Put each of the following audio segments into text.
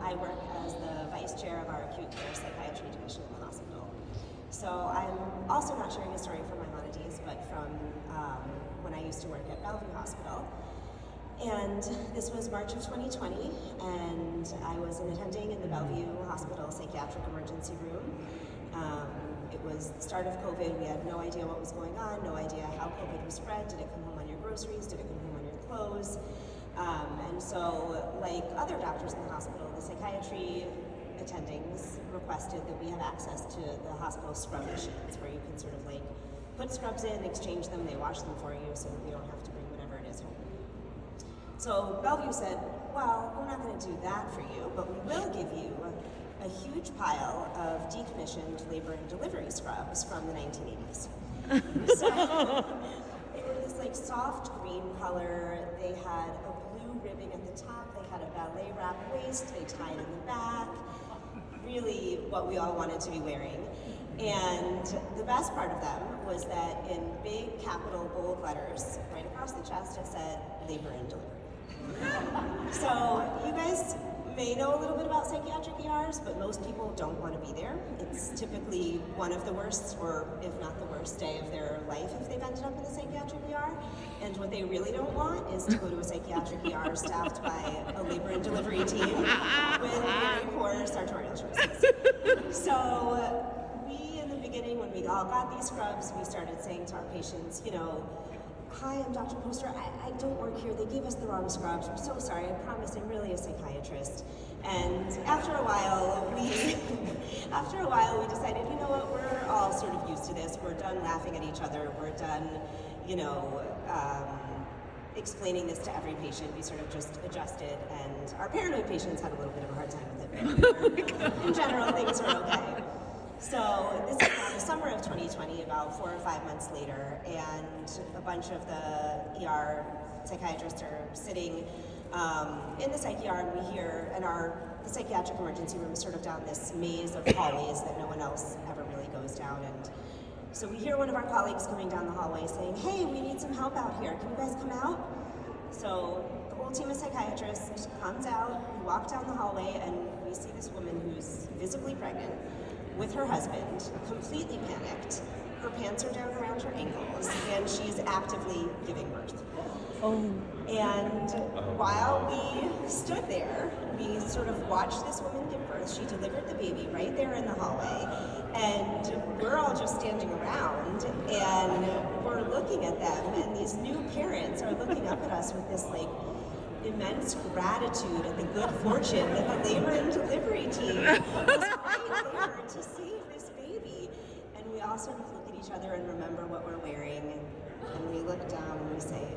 I work as the vice chair of our acute care psychiatry division in the hospital. So I'm also not sharing a story from Maimonides, but from when I used to work at Bellevue Hospital. And this was March of 2020, and I was attending in the Bellevue Hospital psychiatric emergency room. It was the start of COVID. We had no idea what was going on, no idea how COVID was spread. Did it come home on your groceries? Did it come home on your clothes? And so, like other doctors in the hospital, the psychiatry attendings requested that we have access to the hospital scrub machines, where you can sort of like put scrubs in, exchange them, they wash them for you, so that we don't have to bring whatever it is home. So Bellevue said, well, we're not going to do that for you, but we will give you a huge pile of decommissioned labor and delivery scrubs from the 1980s. So they were this like soft green color. They had a blue ribbon at the top. They had a ballet wrap waist. They tied in the back. Really what we all wanted to be wearing. And the best part of them was that in big capital bold letters right across the chest it said labor and delivery. So you guys may know a little bit about psychiatric ERs, but most people don't want to be there. It's typically one of the worst, or if not the worst, day of their life if they've ended up in the psychiatric ER. And what they really don't want is to go to a psychiatric ER staffed by a labor and delivery team with very poor sartorial choices. So we, in the beginning, when we all got these scrubs, we started saying to our patients, you know, hi, I'm Dr. Poster. I don't work here. They gave us the wrong scrubs. I'm so sorry. I promise I'm really a psychiatrist. And after a while, we decided, you know what, we're all sort of used to this. We're done laughing at each other. We're done, you know, explaining this to every patient. We sort of just adjusted, and our paranoid patients had a little bit of a hard time with it. But in general, things are okay. So this is now the summer of 2020, about 4 or 5 months later, and a bunch of the ER psychiatrists are sitting in the psych ER, and we hear, and the psychiatric emergency room is sort of down this maze of hallways that no one else ever really goes down. And so we hear one of our colleagues coming down the hallway saying, hey, we need some help out here. Can you guys come out? So the whole team of psychiatrists comes out, we walk down the hallway, and we see this woman who's visibly pregnant with her husband, completely panicked. Her pants are down around her ankles, and she's actively giving birth. Oh. And while we stood there, we sort of watched this woman give birth. She delivered the baby right there in the hallway, and we're all just standing around, and we're looking at them, and these new parents are looking up at us with this like immense gratitude at the good fortune that the labor and delivery team was right there to save this baby. And we all sort of look at each other and remember what we're wearing, and we look down and we say,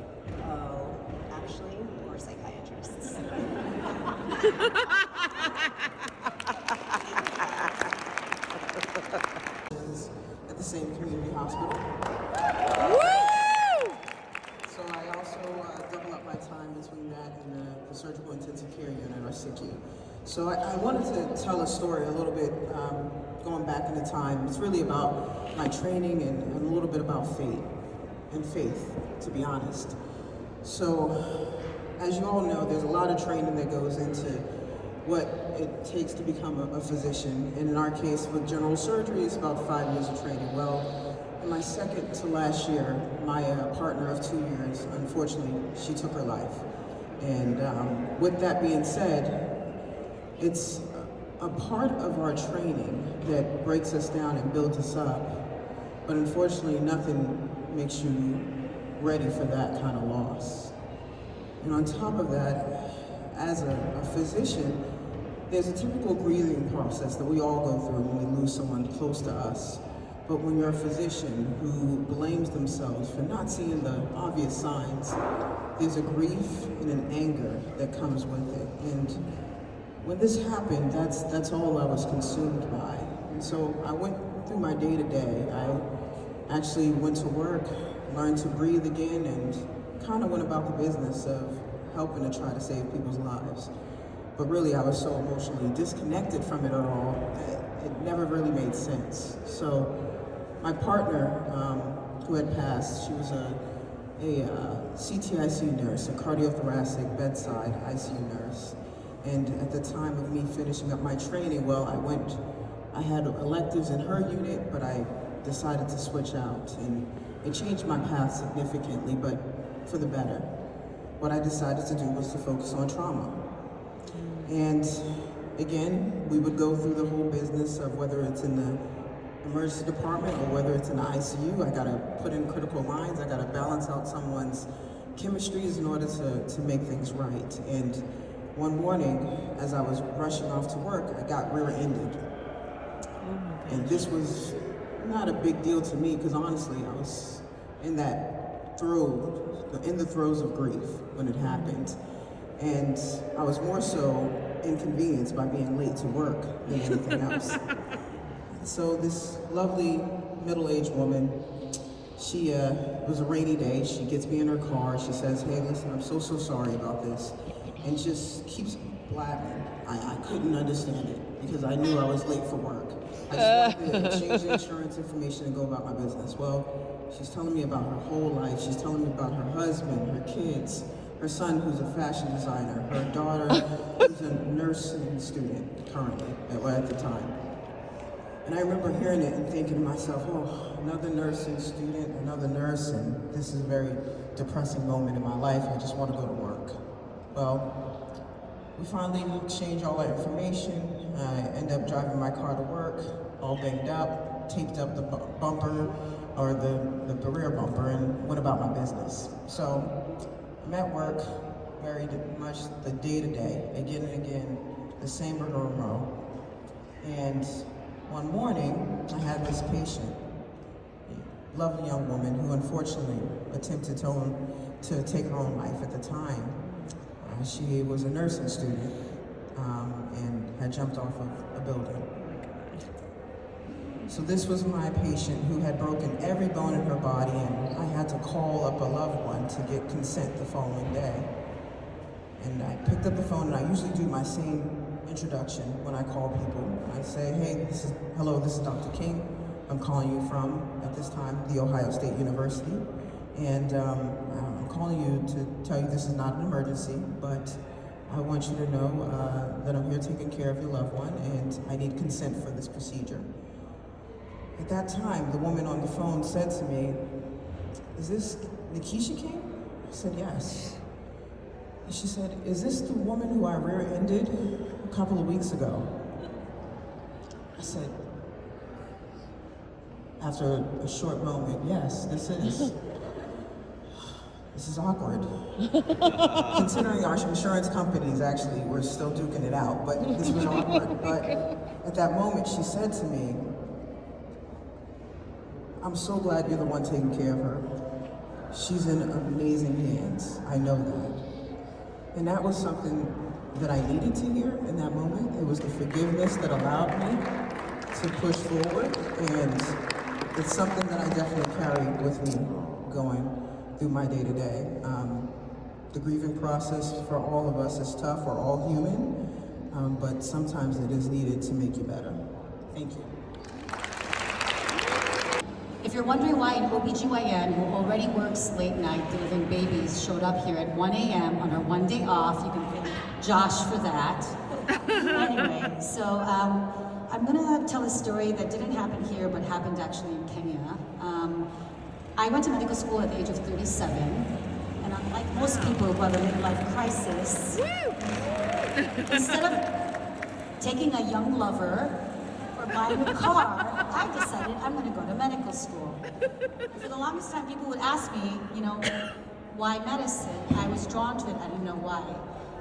oh, actually, we're psychiatrists. At the same community hospital. So I also double up my time between that and the surgical intensive care unit, or SICU. So I wanted to tell a story a little bit going back in the time. It's really about my training and a little bit about faith, to be honest. So as you all know, there's a lot of training that goes into what it takes to become a physician. And in our case, with general surgery, it's about 5 years of training. Well, in my second to last year, my partner of 2 years, unfortunately, she took her life. And with that being said, it's a part of our training that breaks us down and builds us up. But unfortunately, nothing makes you ready for that kind of loss. And on top of that, as a physician, there's a typical grieving process that we all go through when we lose someone close to us. But when you're a physician who blames themselves for not seeing the obvious signs, there's a grief and an anger that comes with it. And when this happened, that's all I was consumed by. And so I went through my day-to-day. I actually went to work, learned to breathe again, and kind of went about the business of helping to try to save people's lives. But really, I was so emotionally disconnected from it all, it never really made sense. So my partner, who had passed, she was a CTIC nurse, a cardiothoracic bedside ICU nurse. And at the time of me finishing up my training, well, I had electives in her unit, but I decided to switch out, and it changed my path significantly, but for the better. What I decided to do was to focus on trauma. And again, we would go through the whole business of whether it's in the emergency department or whether it's in the ICU. I gotta put in critical lines, I gotta balance out someone's chemistries in order to make things right. And one morning, as I was rushing off to work, I got rear-ended. And this was not a big deal to me, because honestly, I was in the throes of grief when it happened. And I was more so inconvenienced by being late to work than anything else. So this lovely middle-aged woman, it was a rainy day, she gets me in her car, she says, "Hey, listen, I'm so sorry about this," and just keeps blabbing. I couldn't understand it because I knew I was late for work. I just wanted to exchange the insurance information and go about my business. Well, she's telling me about her whole life. She's telling me about her husband, her kids, her son who's a fashion designer, her daughter who's a nursing student currently, at the time. And I remember hearing it and thinking to myself, oh, another nursing student, another nurse, and this is a very depressing moment in my life. I just want to go to work. Well, we finally exchanged all our information. I ended up driving my car to work, all banged up, taped up the bumper, or the rear bumper, and went about my business. So I'm at work, very much the day-to-day, again and again, the same rigmarole. And one morning, I had this patient, a lovely young woman who unfortunately attempted to take her own life at the time. She was a nursing student and had jumped off of a building. So this was my patient who had broken every bone in her body, and I had to call up a loved one to get consent the following day. And I picked up the phone, and I usually do my same introduction when I call people. I say, hey, hello, this is Dr. King. I'm calling you from, at this time, The Ohio State University. And I'm calling you to tell you this is not an emergency, but I want you to know that I'm here taking care of your loved one, and I need consent for this procedure. At that time, the woman on the phone said to me, is this Nikisha King? I said, yes. And she said, is this the woman who I rear-ended a couple of weeks ago? I said, after a short moment, yes, this is. This is awkward. Considering our insurance companies actually were still duking it out, but this was awkward. But at that moment, she said to me, I'm so glad you're the one taking care of her. She's in amazing hands, I know that. And that was something that I needed to hear in that moment. It was the forgiveness that allowed me to push forward, and it's something that I definitely carry with me going through my day-to-day. The grieving process for all of us is tough. We're all human, but sometimes it is needed to make you better. Thank you. If you're wondering why an OBGYN who already works late night delivering babies showed up here at 1 a.m. on her one day off, you can thank Josh for that. Anyway, so I'm gonna tell a story that didn't happen here, but happened actually in Kenya. I went to medical school at the age of 37, and unlike most people who have a midlife crisis, instead of taking a young lover or buying a car, I decided I'm going to go to medical school. For the longest time, people would ask me, why medicine? I was drawn to it, I didn't know why.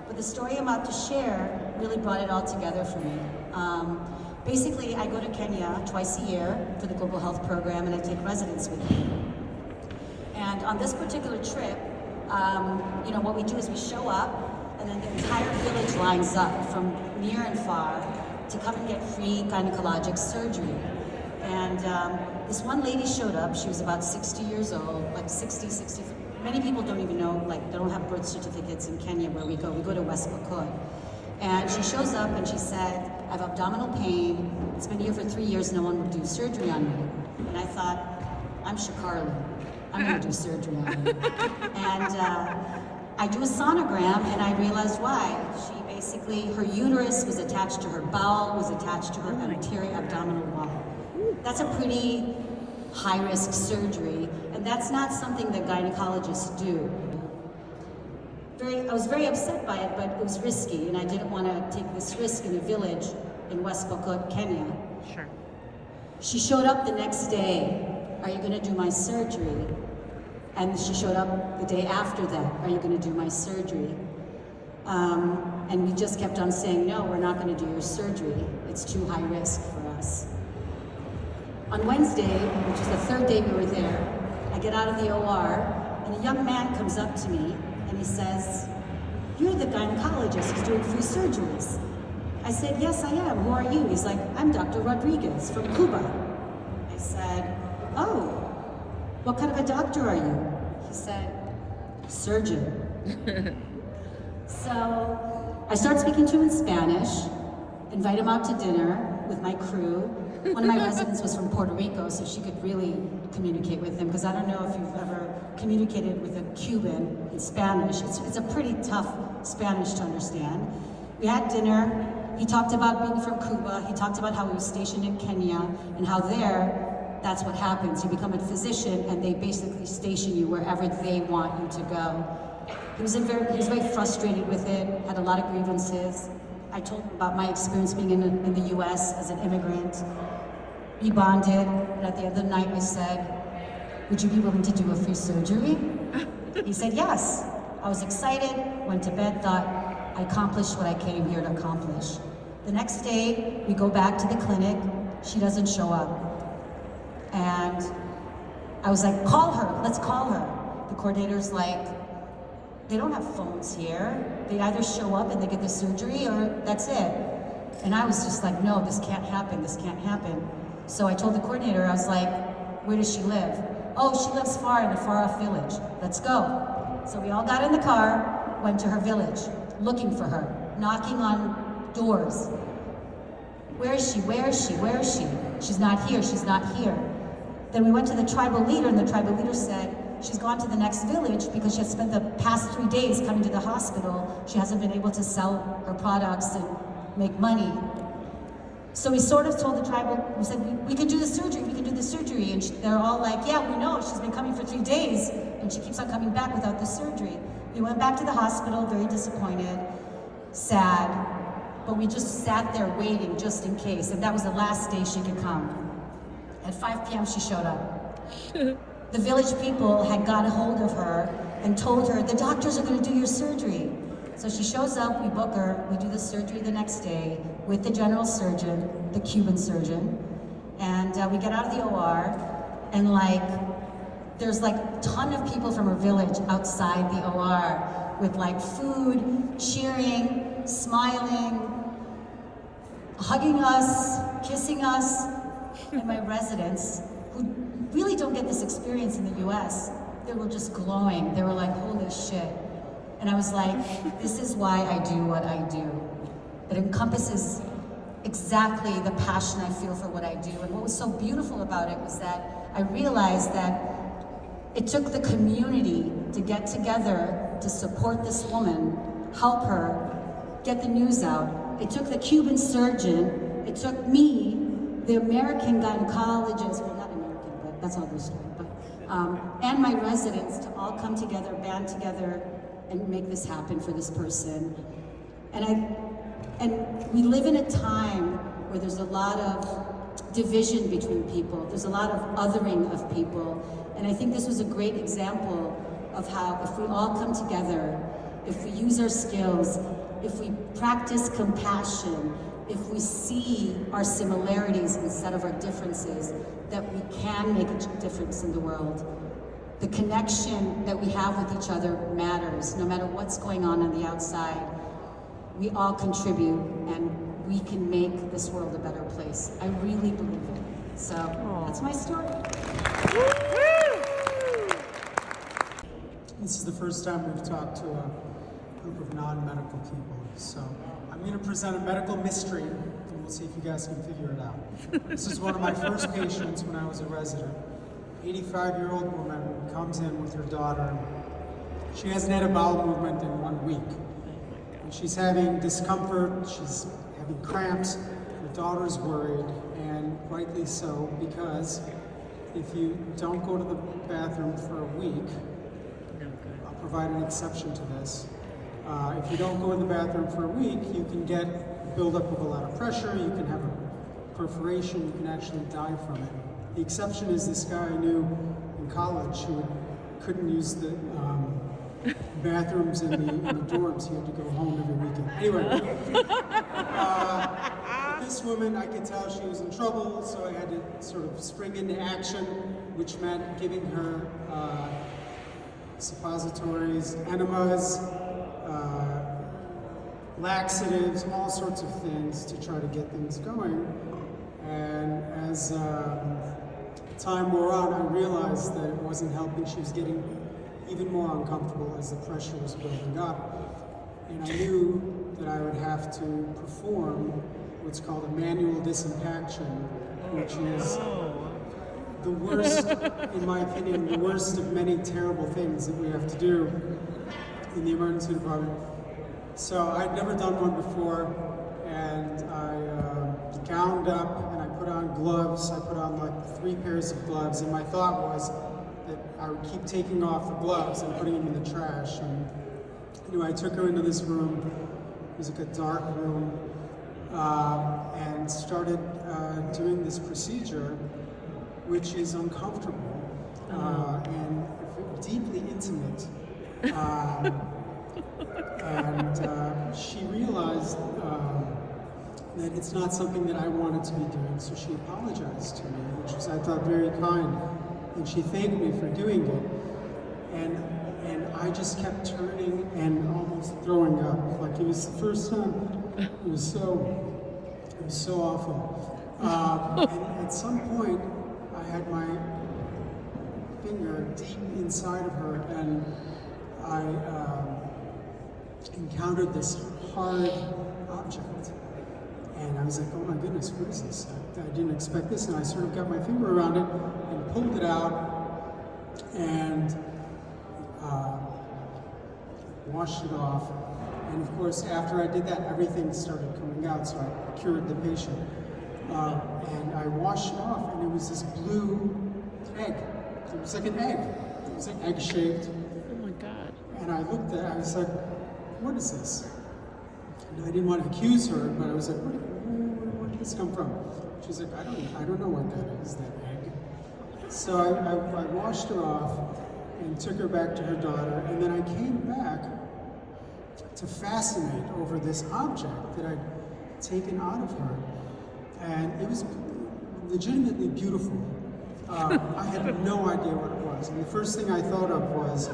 But the story I'm about to share really brought it all together for me. Basically, I go to Kenya twice a year for the Global Health Program, and I take residents with me. And on this particular trip, what we do is we show up, and then the entire village lines up from near and far to come and get free gynecologic surgery. And this one lady showed up. She was about 60 years old, like 60. Many people don't even know, they don't have birth certificates in Kenya where we go. We go to West Pokot. And she shows up and she said, I have abdominal pain. It's been here for 3 years. No one would do surgery on me. And I thought, I'm Shakarli. I'm going to do surgery on you. And I do a sonogram, and I realized why. She basically her uterus was attached to her bowel, was attached to her anterior abdominal wall. That's a pretty high-risk surgery, and that's not something that gynecologists do. I was very upset by it, but it was risky, and I didn't want to take this risk in a village in West Pokot, Kenya. Sure. She showed up the next day. Are you going to do my surgery? And she showed up the day after that. Are you going to do my surgery? And we just kept on saying, no, we're not going to do your surgery. It's too high risk for us. On Wednesday, which is the third day we were there, I get out of the OR, and a young man comes up to me, and he says, you're the gynecologist who's doing free surgeries. I said, yes, I am. Who are you? He's like, I'm Dr. Rodriguez from Cuba. I said, oh, what kind of a doctor are you? He said, surgeon. So I start speaking to him in Spanish, invite him out to dinner with my crew. One of my residents was from Puerto Rico, so she could really communicate with him, because I don't know if you've ever communicated with a Cuban in Spanish. It's a pretty tough Spanish to understand. We had dinner. He talked about being from Cuba. He talked about how he was stationed in Kenya, and how there, that's what happens. You become a physician, and they basically station you wherever they want you to go. He was very frustrated with it, had a lot of grievances. I told him about my experience being in the US as an immigrant. We bonded, and at the end of the night I said, would you be willing to do a free surgery? He said yes. I was excited, went to bed, thought I accomplished what I came here to accomplish. The next day, we go back to the clinic. She doesn't show up. And I was like, call her, let's call her. The coordinator's like, they don't have phones here. They either show up and they get the surgery, or that's it. And I was just like, no, this can't happen, this can't happen. So I told the coordinator, I was like, where does she live? Oh, she lives far in a far-off village. Let's go. So we all got in the car, went to her village, looking for her, knocking on doors. Where is she? Where is she? Where is she? She's not here, she's not here. Then we went to the tribal leader, and the tribal leader said, she's gone to the next village because she has spent the past 3 days coming to the hospital. She hasn't been able to sell her products and make money. So we sort of told the tribal, we said, we can do the surgery, we can do the surgery. And they're all like, yeah, we know, she's been coming for 3 days, and she keeps on coming back without the surgery. We went back to the hospital, very disappointed, sad, but we just sat there waiting just in case, and that was the last day she could come. At 5 p.m. she showed up. The village people had got a hold of her and told her, the doctors are going to do your surgery. So she shows up, we book her, we do the surgery the next day with the general surgeon, the Cuban surgeon, and we get out of the OR, and there's a ton of people from her village outside the OR with food, cheering, smiling, hugging us, kissing us, and my residents, who really don't get this experience in the US, they were just glowing. They were like, holy shit. And I was like, this is why I do what I do. It encompasses exactly the passion I feel for what I do. And what was so beautiful about it was that I realized that it took the community to get together to support this woman, help her, get the news out. It took the Cuban surgeon, it took me, the American gynecologist, well, not American, but that's another story, but, and my residents to all come together, band together, and make this happen for this person. And we live in a time where there's a lot of division between people. There's a lot of othering of people. And I think this was a great example of how if we all come together, if we use our skills, if we practice compassion, if we see our similarities instead of our differences, that we can make a difference in the world. The connection that we have with each other matters, no matter what's going on the outside. We all contribute, and we can make this world a better place. I really believe it. So that's my story. This is the first time we've talked to a group of non-medical people. So I'm going to present a medical mystery, and we'll see if you guys can figure it out. This is one of my first patients when I was a resident. 85-year-old woman comes in with her daughter. She hasn't had a bowel movement in 1 week. she's having discomfort, she's having cramps, her daughter's worried, and rightly so, because if you don't go to the bathroom for a week, I'll provide an exception to this. If you don't go to the bathroom for a week, you can get buildup of a lot of pressure, you can have a perforation, you can actually die from it. The exception is this guy I knew in college who couldn't use the bathrooms in the dorms. He had to go home every weekend. Anyway, this woman, I could tell she was in trouble, so I had to sort of spring into action, which meant giving her suppositories, enemas, laxatives, all sorts of things to try to get things going. And as time wore on, I realized that it wasn't helping. She was getting even more uncomfortable as the pressure was building up. And I knew that I would have to perform what's called a manual disimpaction, which is the worst, in my opinion, the worst of many terrible things that we have to do in the emergency department. So I'd never done one before, and I gowned up and I put on gloves. I put on like 3 pairs of gloves, and my thought was that I would keep taking off the gloves and putting them in the trash. And anyway, I took her into this room. It was like a dark room, and started doing this procedure, which is uncomfortable and deeply intimate. And she realized that it's not something that I wanted to be doing, so she apologized to me, which was, I thought, very kind. And she thanked me for doing it. And I just kept turning and almost throwing up. Like, it was the first time. It was so awful. And at some point, I had my finger deep inside of her, and I encountered this hard object. And I was like, oh my goodness, what is this? I didn't expect this. And I sort of got my finger around it and pulled it out and washed it off. And of course, after I did that, everything started coming out, so I cured the patient. And I washed it off, and it was this blue egg. It was like an egg. It was like egg-shaped. Oh my God. And I looked at it, I was like, what is this? And I didn't want to accuse her, but I was like, where did this come from? She's like, I don't know what that is, that egg. So I washed her off and took her back to her daughter, and then I came back to fascinate over this object that I'd taken out of her. And it was legitimately beautiful. I had no idea what it was. And the first thing I thought of was,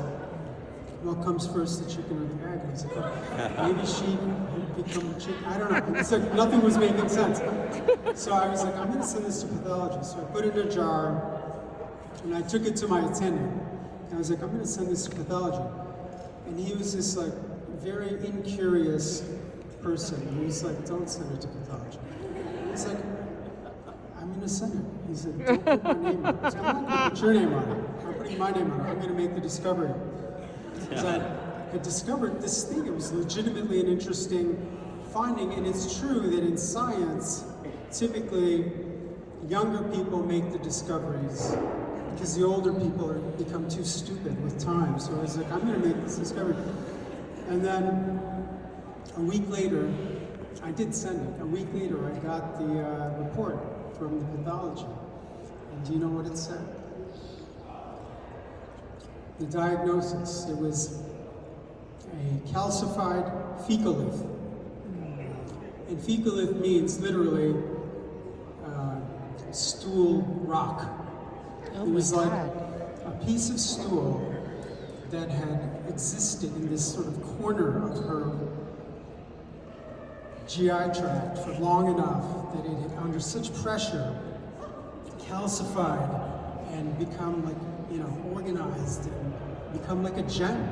what comes first, the chicken or the egg? And I was like, maybe she would become a chicken. I don't know. It's like nothing was making sense. So I was like, I'm going to send this to pathology. So I put it in a jar, and I took it to my attendant. And I was like, I'm going to send this to pathology. And he was this like very incurious person. He was like, don't send it to pathology. I was like, I'm going to send it. He said, don't put my name on it. I said, I'm not going to put your name on it. I'm putting my name on it. I'm going to make the discovery. Because I had discovered this thing. It was legitimately an interesting finding, and it's true that in science, typically younger people make the discoveries because the older people become too stupid with time. So I was like, I'm going to make this discovery. And then a week later, I did send it. A week later, I got the report from the pathology. And do you know what it said? The diagnosis, it was a calcified fecalith. And fecalith means literally stool rock. Oh It was my like God. a piece of stool that had existed in this sort of corner of her GI tract for long enough that it had, under such pressure, calcified and become like, organized and become like a gem.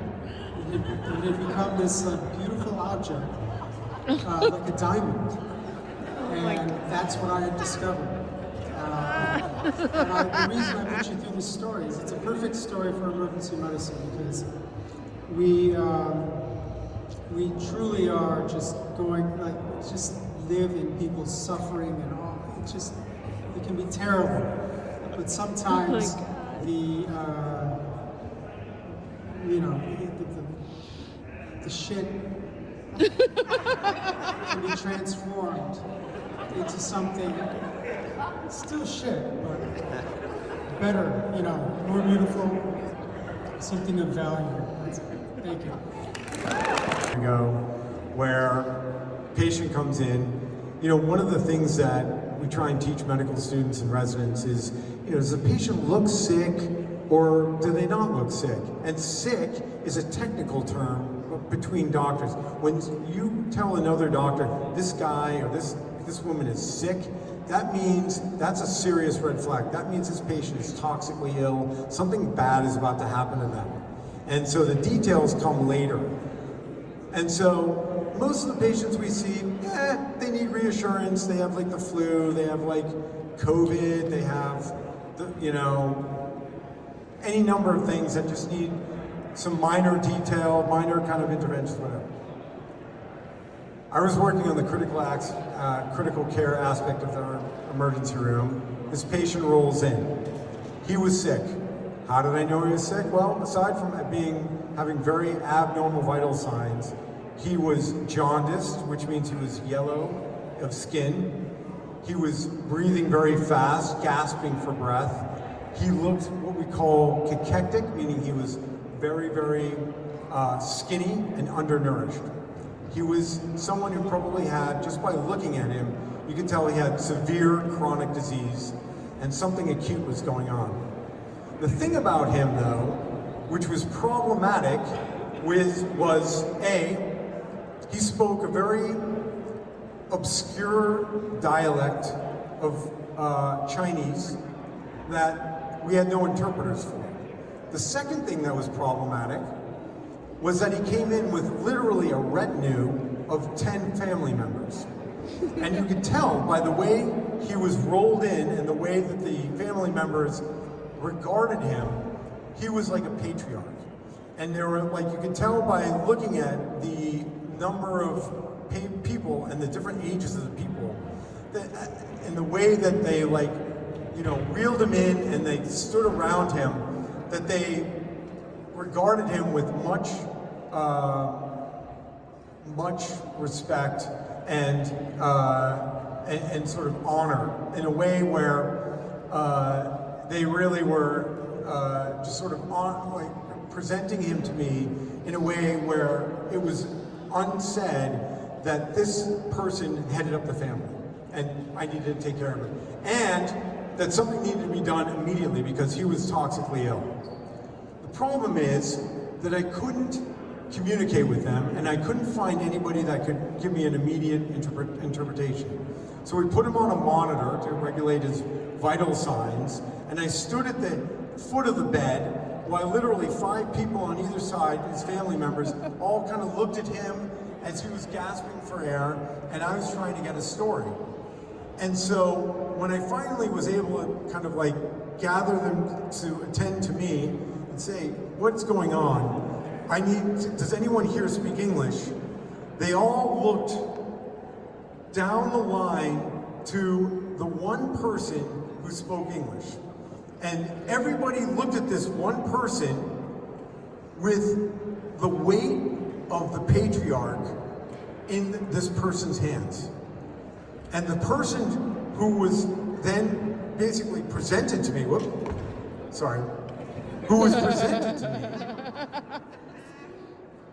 It had become this beautiful object, like a diamond. And that's what I had discovered. The reason I put you through this story is it's a perfect story for emergency medicine because we we truly are just going, like, just live in people's suffering and all. It can be terrible. But sometimes the shit can be transformed into something still shit, but better, more beautiful, something of value. Thank you. Ago, where patient comes in, one of the things that we try and teach medical students and residents is, does the patient look sick or do they not look sick? And sick is a technical term between doctors. When you tell another doctor, this guy or this woman is sick, that means that's a serious red flag. That means this patient is toxically ill, something bad is about to happen to them. And so the details come later. And so most of the patients we see, they need reassurance. They have like the flu, they have like COVID, they have, any number of things that just need some minor detail, minor kind of interventions, whatever. I was working on the critical care aspect of our emergency room. This patient rolls in. He was sick. How did I know he was sick? Well, aside from having very abnormal vital signs, he was jaundiced, which means he was yellow of skin. He was breathing very fast, gasping for breath. He looked what we call cachectic, meaning he was very, very skinny and undernourished. He was someone who probably had, just by looking at him, you could tell he had severe chronic disease and something acute was going on. The thing about him, though, which was problematic, was A, he spoke a very obscure dialect of Chinese that we had no interpreters for. The second thing that was problematic was that he came in with literally a retinue of 10 family members. And you could tell by the way he was rolled in and the way that the family members regarded him, he was like a patriarch. And there were, like, you could tell by looking at the number of people and the different ages of the people, that, and the way that they, like, reeled him in and they stood around him, that they regarded him with much respect and sort of honor, in a way where they really were just sort of presenting him to me in a way where it was unsaid that this person headed up the family and I needed to take care of it, and that something needed to be done immediately because he was toxically ill. The problem is that I couldn't communicate with them and I couldn't find anybody that could give me an immediate interpretation. So we put him on a monitor to regulate his vital signs, and I stood at the foot of the bed while literally 5 people on either side, his family members, all kind of looked at him as he was gasping for air, and I was trying to get a story. And so when I finally was able to kind of like gather them to attend to me and say, what's going on? Does anyone here speak English? They all looked down the line to the one person who spoke English. And everybody looked at this one person with the weight of the patriarch in this person's hands. And the person who was then basically presented to me, who was presented to me,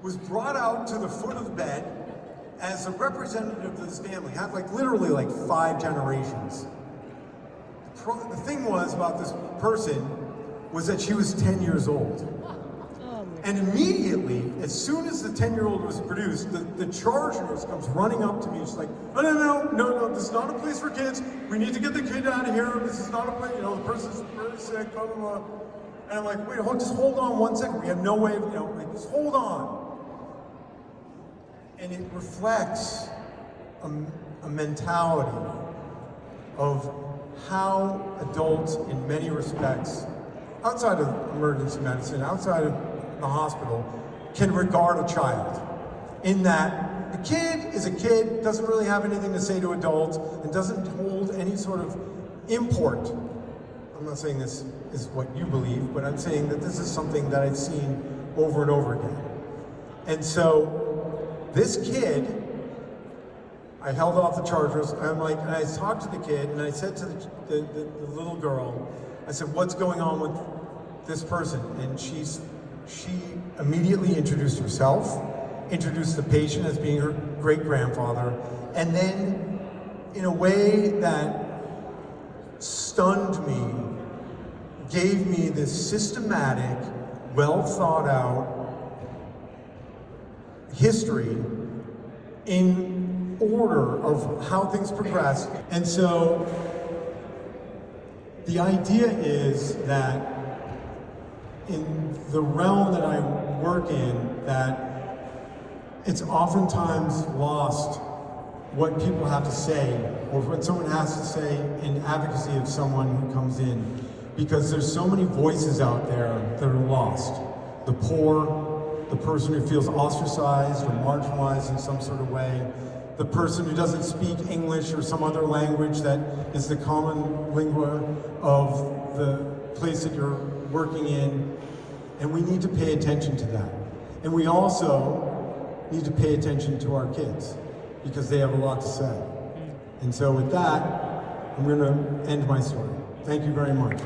was brought out to the foot of the bed as a representative of this family. Had literally 5 generations. The thing was about this person was that she was 10 years old. And immediately, as soon as the 10-year-old was produced, the charge nurse comes running up to me. She's like, no, this is not a place for kids. We need to get the kid out of here. This is not a place, the person's very sick, blah, blah, blah. And I'm like, wait, just hold on 1 second. We have no way of, just hold on. And it reflects a mentality of how adults, in many respects, outside of emergency medicine, outside of the hospital, can regard a child. in that the kid is a kid, doesn't really have anything to say to adults, and doesn't hold any sort of import. I'm not saying this is what you believe, but I'm saying that this is something that I've seen over and over again. And so this kid, I held off the charges, and and I talked to the kid, and I said to the little girl, I said, what's going on with this person? And she immediately introduced herself, introduced the patient as being her great-grandfather, and then in a way that stunned me, gave me this systematic, well-thought-out history in order of how things progress. And so the idea is that in the realm that I work in, that it's oftentimes lost what people have to say, or what someone has to say in advocacy of someone who comes in, because there's so many voices out there that are lost. The poor, the person who feels ostracized or marginalized in some sort of way, the person who doesn't speak English or some other language that is the common lingua of the place that you're working in, and we need to pay attention to that. And we also need to pay attention to our kids, because they have a lot to say. And so with that, I'm going to end my story. Thank you very much.